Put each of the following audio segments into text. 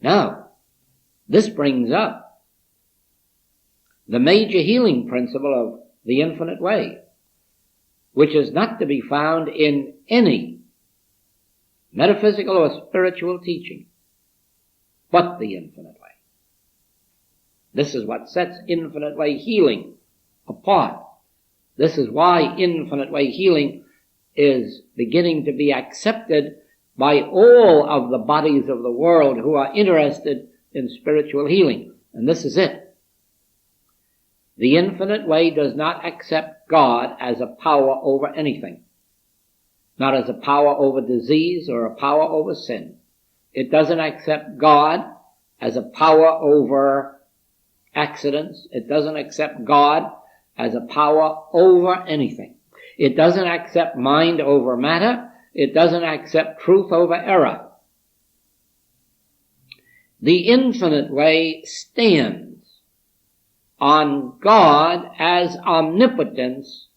Now, this brings up the major healing principle of the infinite way, which is not to be found in any metaphysical or spiritual teaching, but the infinite way. This is what sets infinite way healing apart. This is why infinite way healing is beginning to be accepted by all of the bodies of the world who are interested in spiritual healing. And this is it. The infinite way does not accept God as a power over anything, not as a power over disease or a power over sin. It doesn't accept God as a power over accidents. It doesn't accept God as a power over anything. It doesn't accept mind over matter. It doesn't accept truth over error. The infinite way stands on God as omnipotence,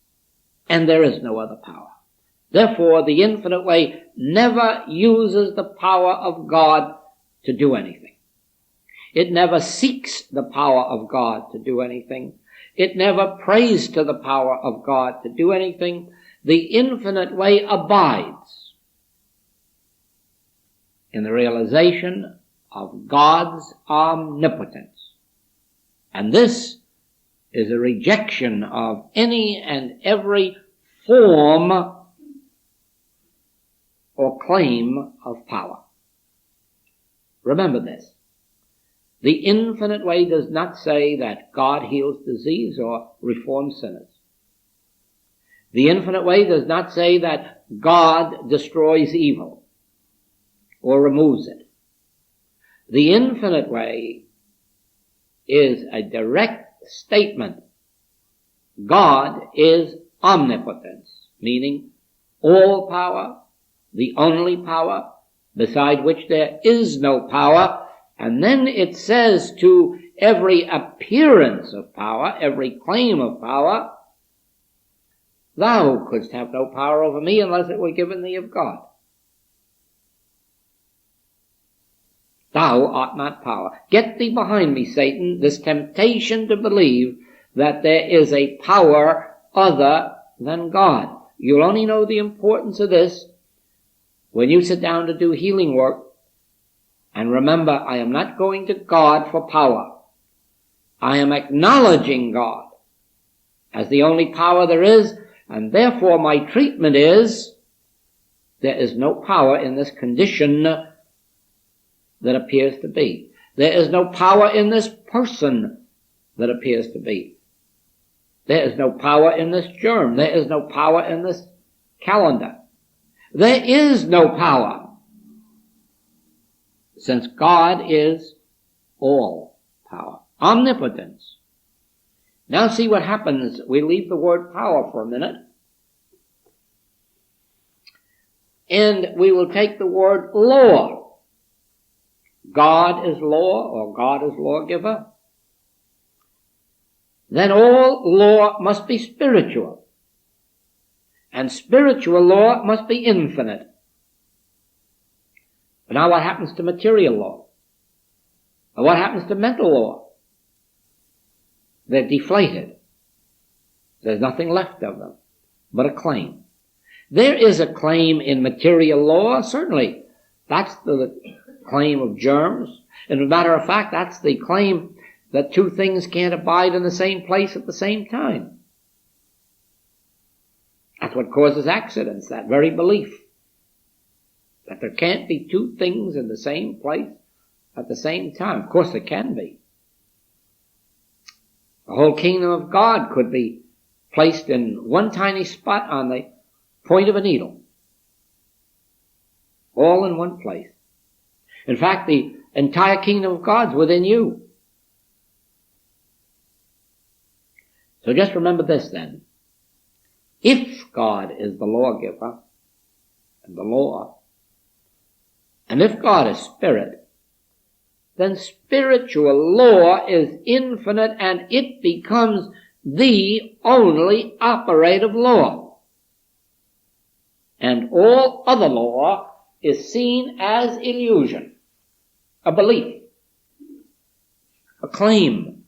and there is no other power. Therefore, the infinite way never uses the power of God to do anything. It never seeks the power of God to do anything. It never prays to the power of God to do anything. The infinite way abides in the realization of God's omnipotence. And this is a rejection of any and every form or claim of power. Remember this. The infinite way does not say that God heals disease or reforms sinners. The infinite way does not say that God destroys evil or removes it. The infinite way is a direct statement. God is omnipotence, meaning all power, the only power, beside which there is no power. And then it says to every appearance of power, every claim of power, thou couldst have no power over me unless it were given thee of God. Thou art not power. Get thee behind me, Satan, this temptation to believe that there is a power other than God. You'll only know the importance of this when you sit down to do healing work. And remember, I am not going to God for power. I am acknowledging God as the only power there is, and therefore my treatment is, there is no power in this condition that appears to be. There is no power in this person that appears to be. There is no power in this germ. There is no power in this calendar. There is no power, since God is all power, omnipotence. Now see what happens. We leave the word power for a minute, and we will take the word law. God is law, or God is lawgiver. Then all law must be spiritual, and spiritual law must be infinite. But now what happens to material law? Or what happens to mental law? They're deflated. There's nothing left of them but a claim. There is a claim in material law, certainly. That's the claim of germs. And as a matter of fact, that's the claim that two things can't abide in the same place at the same time. That's what causes accidents, that very belief. That there can't be two things in the same place at the same time. Of course there can be. The whole kingdom of God could be placed in one tiny spot on the point of a needle. All in one place. In fact, the entire kingdom of God's within you. So just remember this then. If God is the lawgiver and the law, and if God is spirit, then spiritual law is infinite and it becomes the only operative law. And all other law is seen as illusion. a belief, a claim.